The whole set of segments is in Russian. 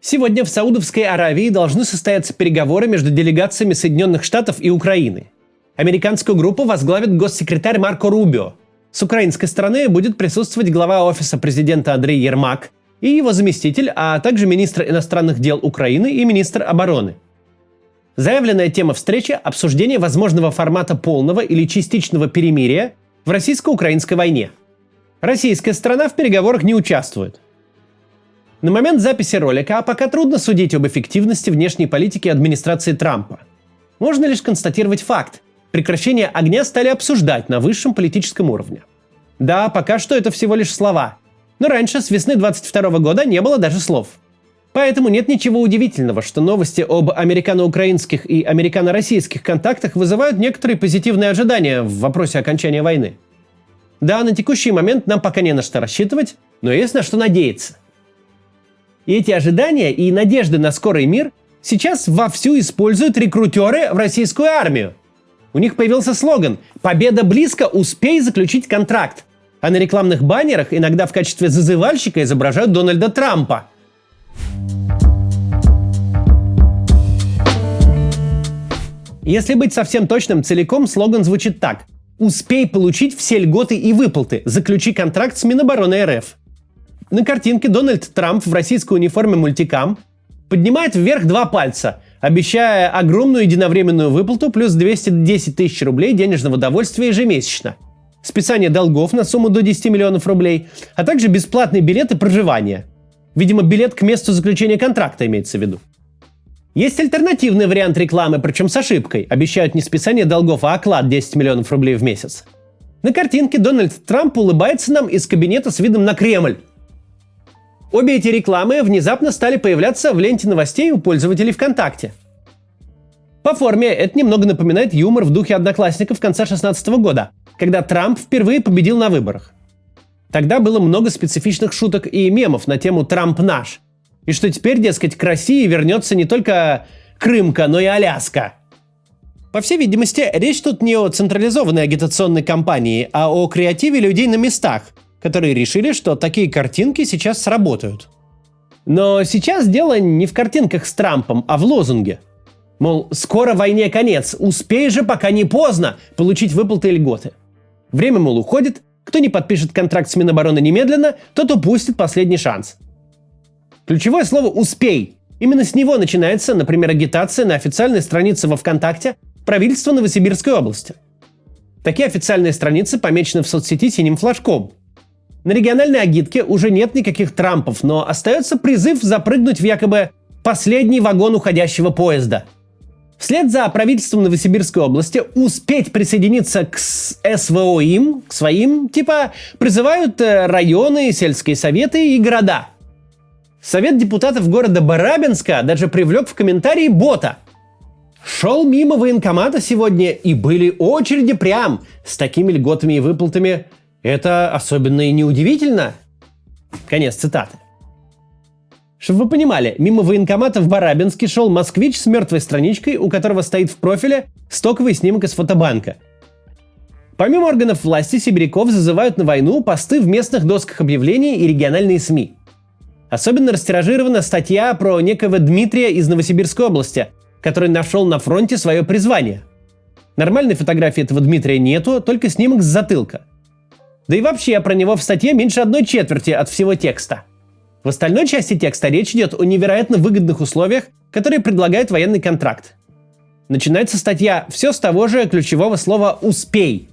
Сегодня в Саудовской Аравии должны состояться переговоры между делегациями Соединенных Штатов и Украины. Американскую группу возглавит госсекретарь Марко Рубио. С украинской стороны будет присутствовать глава офиса президента Андрей Ермак и его заместитель, а также министр иностранных дел Украины и министр обороны. Заявленная тема встречи – обсуждение возможного формата полного или частичного перемирия в российско-украинской войне. Российская сторона в переговорах не участвует. На момент записи ролика пока трудно судить об эффективности внешней политики администрации Трампа. Можно лишь констатировать факт. Прекращение огня стали обсуждать на высшем политическом уровне. Да, пока что это всего лишь слова. Но раньше, с весны 2022 года, не было даже слов. Поэтому нет ничего удивительного, что новости об американо-украинских и американо-российских контактах вызывают некоторые позитивные ожидания в вопросе окончания войны. Да, на текущий момент нам пока не на что рассчитывать, но есть на что надеяться. И эти ожидания и надежды на скорый мир сейчас вовсю используют рекрутеры в российскую армию. У них появился слоган «Победа близко, успей заключить контракт». А на рекламных баннерах иногда в качестве зазывальщика изображают Дональда Трампа. Если быть совсем точным, целиком слоган звучит так: «Успей получить все льготы и выплаты, заключи контракт с Минобороны РФ». На картинке Дональд Трамп в российской униформе мультикам поднимает вверх 2 пальца, обещая огромную единовременную выплату плюс 210 тысяч рублей денежного довольствия ежемесячно, списание долгов на сумму до 10 миллионов рублей, а также бесплатный билет и проживание. Видимо, билет к месту заключения контракта имеется в виду. Есть альтернативный вариант рекламы, причем с ошибкой. Обещают не списание долгов, а оклад 10 миллионов рублей в месяц. На картинке Дональд Трамп улыбается нам из кабинета с видом на Кремль. Обе эти рекламы внезапно стали появляться в ленте новостей у пользователей ВКонтакте. По форме это немного напоминает юмор в духе «Одноклассников» конца 2016 года, когда Трамп впервые победил на выборах. Тогда было много специфичных шуток и мемов на тему «Трамп наш», и что теперь, дескать, к России вернется не только Крымка, но и Аляска. По всей видимости, речь тут не о централизованной агитационной кампании, а о креативе людей на местах, которые решили, что такие картинки сейчас сработают. Но сейчас дело не в картинках с Трампом, а в лозунге. Мол, скоро войне конец, успей же, пока не поздно, получить выплаты и льготы. Время, мол, уходит, кто не подпишет контракт с Минобороны немедленно, тот упустит последний шанс. Ключевое слово «успей». Именно с него начинается, например, агитация на официальной странице во ВКонтакте правительства Новосибирской области. Такие официальные страницы помечены в соцсети синим флажком. На региональной агитке уже нет никаких Трампов, но остается призыв запрыгнуть в якобы последний вагон уходящего поезда. Вслед за правительством Новосибирской области успеть присоединиться к СВО им, к своим, призывают районы, сельские советы и города. Совет депутатов города Барабинска даже привлек в комментарии бота. Шел мимо военкомата сегодня, и были очереди прям с такими льготами и выплатами. Это особенно и неудивительно. Конец цитаты. Чтобы вы понимали, мимо военкомата в Барабинске шел москвич с мертвой страничкой, у которого стоит в профиле стоковый снимок из фотобанка. Помимо органов власти, сибиряков зазывают на войну посты в местных досках объявлений и региональные СМИ. Особенно растиражирована статья про некого Дмитрия из Новосибирской области, который нашел на фронте свое призвание. Нормальной фотографии этого Дмитрия нету, только снимок с затылка. Да и вообще про него в статье меньше 1/4 от всего текста. В остальной части текста речь идет о невероятно выгодных условиях, которые предлагает военный контракт. Начинается статья все с того же ключевого слова «успей».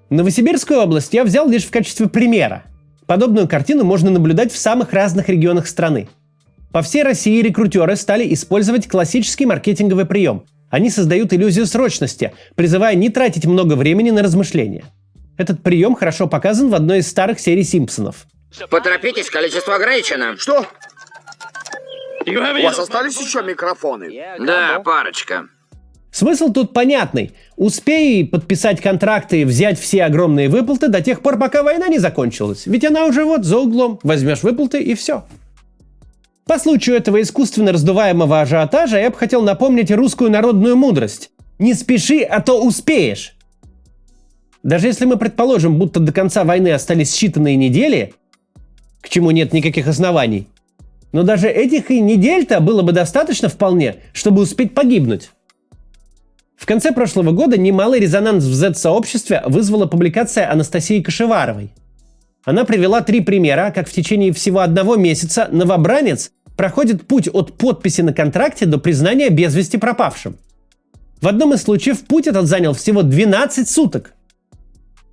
Новосибирскую область я взял лишь в качестве примера. Подобную картину можно наблюдать в самых разных регионах страны. По всей России рекрутеры стали использовать классический маркетинговый прием. Они создают иллюзию срочности, призывая не тратить много времени на размышления. Этот прием хорошо показан в одной из старых серий «Симпсонов». Поторопитесь, количество ограничено. Что? У вас остались еще микрофоны? Да, парочка. Смысл тут понятный. Успей подписать контракты и взять все огромные выплаты до тех пор, пока война не закончилась. Ведь она уже вот за углом. Возьмешь выплаты и все. По случаю этого искусственно раздуваемого ажиотажа я бы хотел напомнить русскую народную мудрость. Не спеши, а то успеешь. Даже если мы предположим, будто до конца войны остались считанные недели, к чему нет никаких оснований, Но даже этих и недель-то было бы достаточно вполне, чтобы успеть погибнуть. В конце прошлого года немалый резонанс в Z-сообществе вызвала публикация Анастасии Кашеваровой. Она привела 3 примера, как в течение всего 1 месяца новобранец проходит путь от подписи на контракте до признания без вести пропавшим. В одном из случаев путь этот занял всего 12 суток.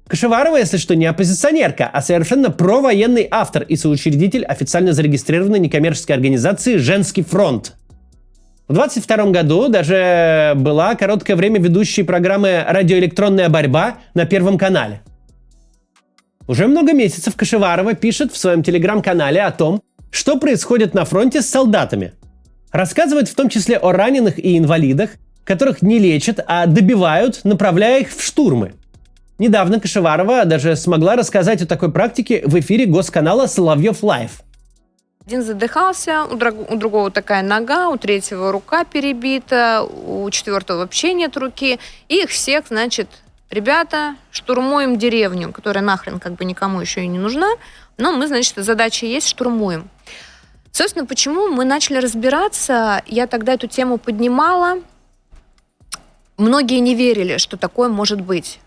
Кашеварова, если что, не оппозиционерка, а совершенно провоенный автор и соучредитель официально зарегистрированной некоммерческой организации «Женский фронт». В 2022 году даже была короткое время ведущей программы «Радиоэлектронная борьба» на Первом канале. Уже много месяцев Кашеварова пишет в своем телеграм-канале о том, что происходит на фронте с солдатами. Рассказывает в том числе о раненых и инвалидах, которых не лечат, а добивают, направляя их в штурмы. Недавно Кашеварова даже смогла рассказать о такой практике в эфире госканала «Соловьев Лайв». Один задыхался, у другого такая нога, у третьего рука перебита, у четвертого вообще нет руки. И их всех, значит, ребята, штурмуем деревню, которая нахрен как бы никому еще и не нужна, но мы, значит, задача есть, штурмуем. Собственно, почему мы начали разбираться, я тогда эту тему поднимала, многие не верили, что такое может быть.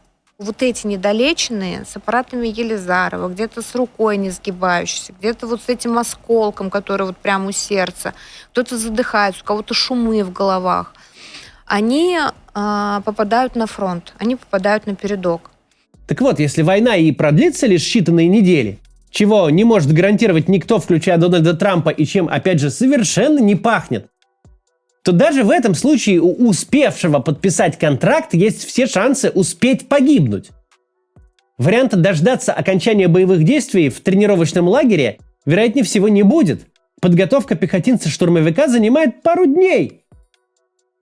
Вот эти недолеченные с аппаратами Елизарова, где-то с рукой не сгибающейся, где-то вот с этим осколком, который вот прямо у сердца, кто-то задыхается, у кого-то шумы в головах, они попадают на фронт, они попадают на передок. Так вот, если война и продлится лишь считанные недели, чего не может гарантировать никто, включая Дональда Трампа, и чем, опять же, совершенно не пахнет, то даже в этом случае у успевшего подписать контракт есть все шансы успеть погибнуть. Варианта дождаться окончания боевых действий в тренировочном лагере, вероятнее всего, не будет. Подготовка пехотинца-штурмовика занимает пару дней.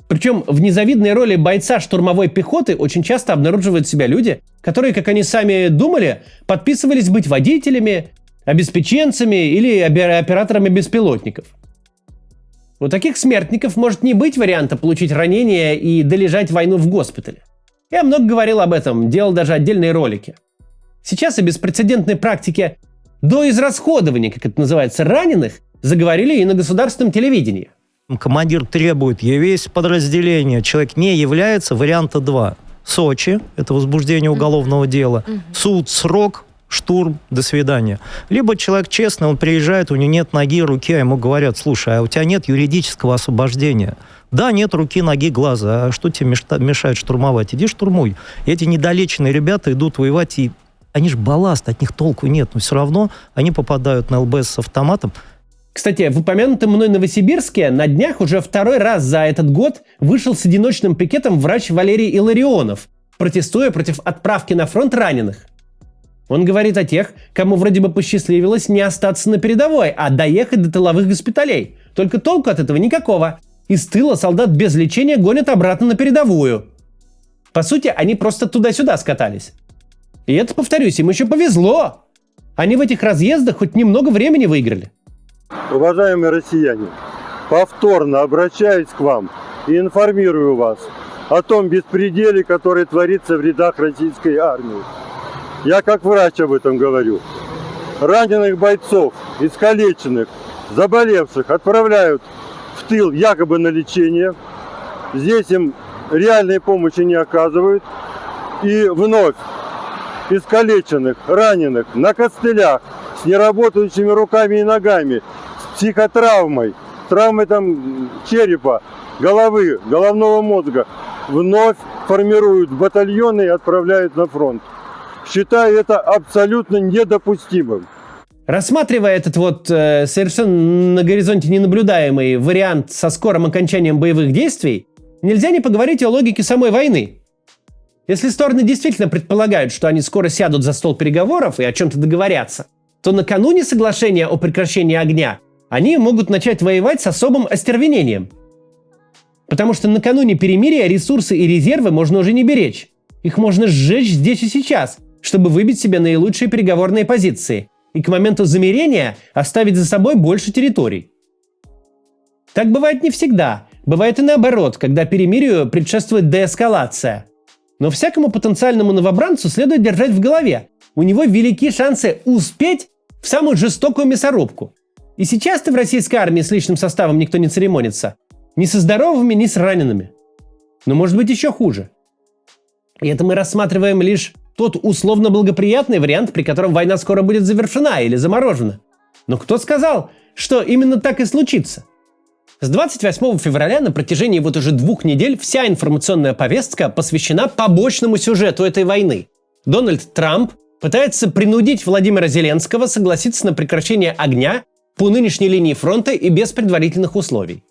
Причем в незавидной роли бойца штурмовой пехоты очень часто обнаруживают себя люди, которые, как они сами думали, подписывались быть водителями, обеспеченцами или операторами беспилотников. У таких смертников может не быть варианта получить ранение и долежать войну в госпитале. Я много говорил об этом, делал даже отдельные ролики. Сейчас о беспрецедентной практике доизрасходования, как это называется, раненых, заговорили и на государственном телевидении. Командир требует явись в подразделение. Человек не является, варианта 2. Сочи, это возбуждение уголовного дела. Суд, срок, штурм, до свидания. Либо человек честный, он приезжает, у него нет ноги, руки, а ему говорят: слушай, а у тебя нет юридического освобождения. Да, нет руки, ноги, глаза. А что тебе мешает штурмовать? Иди штурмуй. И эти недолеченные ребята идут воевать, и они же балласт, от них толку нет. Но все равно они попадают на ЛБС с автоматом. Кстати, в упомянутом мной Новосибирске на днях уже 2-й раз за этот год вышел с одиночным пикетом врач Валерий Илларионов, протестуя против отправки на фронт раненых. Он говорит о тех, кому вроде бы посчастливилось не остаться на передовой, а доехать до тыловых госпиталей. Только толку от этого никакого. Из тыла солдат без лечения гонят обратно на передовую. По сути, они просто туда-сюда скатались. И это, повторюсь, им еще повезло. Они в этих разъездах хоть немного времени выиграли. Уважаемые россияне, повторно обращаюсь к вам и информирую вас о том беспределе, который творится в рядах российской армии. Я как врач об этом говорю. Раненых бойцов, искалеченных, заболевших отправляют в тыл якобы на лечение. Здесь им реальной помощи не оказывают. И вновь искалеченных, раненых на костылях, с неработающими руками и ногами, с психотравмой, травмой там черепа, головы, головного мозга, вновь формируют батальоны и отправляют на фронт. Считаю это абсолютно недопустимым. Рассматривая этот совершенно на горизонте ненаблюдаемый вариант со скорым окончанием боевых действий, нельзя не поговорить о логике самой войны. Если стороны действительно предполагают, что они скоро сядут за стол переговоров и о чем-то договорятся, то накануне соглашения о прекращении огня они могут начать воевать с особым остервенением. Потому что накануне перемирия ресурсы и резервы можно уже не беречь. Их можно сжечь здесь и сейчас, чтобы выбить себе наилучшие переговорные позиции и к моменту замирения оставить за собой больше территорий. Так бывает не всегда. Бывает и наоборот, когда перемирию предшествует деэскалация. Но всякому потенциальному новобранцу следует держать в голове: у него велики шансы успеть в самую жестокую мясорубку. И сейчас-то в российской армии с личным составом никто не церемонится. Ни со здоровыми, ни с ранеными. Но может быть еще хуже. И это мы рассматриваем лишь тот условно благоприятный вариант, при котором война скоро будет завершена или заморожена. Но кто сказал, что именно так и случится? С 28 февраля на протяжении вот уже 2 недель вся информационная повестка посвящена побочному сюжету этой войны. Дональд Трамп пытается принудить Владимира Зеленского согласиться на прекращение огня по нынешней линии фронта и без предварительных условий.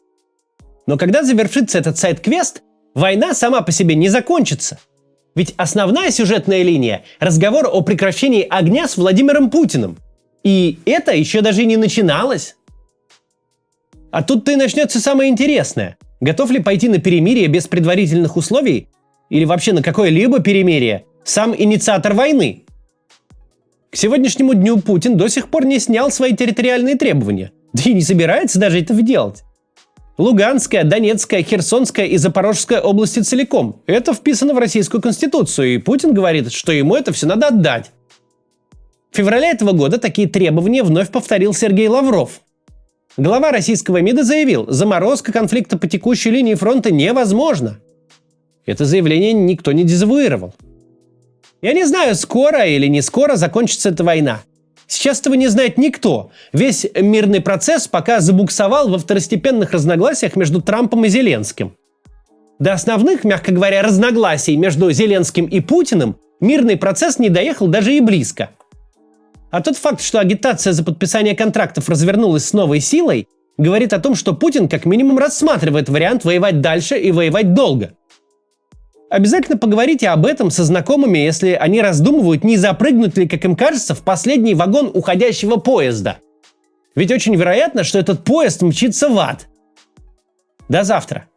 Но когда завершится этот сайд-квест, война сама по себе не закончится. Ведь основная сюжетная линия – разговор о прекращении огня с Владимиром Путиным. И это еще даже не начиналось. А тут-то и начнется самое интересное. Готов ли пойти на перемирие без предварительных условий? Или вообще на какое-либо перемирие сам инициатор войны? К сегодняшнему дню Путин до сих пор не снял свои территориальные требования. Да и не собирается даже этого делать. Луганская, Донецкая, Херсонская и Запорожская области целиком. Это вписано в Российскую Конституцию, и Путин говорит, что ему это все надо отдать. В феврале этого года такие требования вновь повторил Сергей Лавров. Глава российского МИДа заявил, заморозка конфликта по текущей линии фронта невозможна. Это заявление никто не дезавуировал. Я не знаю, скоро или не скоро закончится эта война. Сейчас этого не знает никто. Весь мирный процесс пока забуксовал во второстепенных разногласиях между Трампом и Зеленским. До основных, мягко говоря, разногласий между Зеленским и Путиным мирный процесс не доехал даже и близко. А тот факт, что агитация за подписание контрактов развернулась с новой силой, говорит о том, что Путин как минимум рассматривает вариант воевать дальше и воевать долго. Обязательно поговорите об этом со знакомыми, если они раздумывают, не запрыгнуть ли, как им кажется, в последний вагон уходящего поезда. Ведь очень вероятно, что этот поезд мчится в ад. До завтра.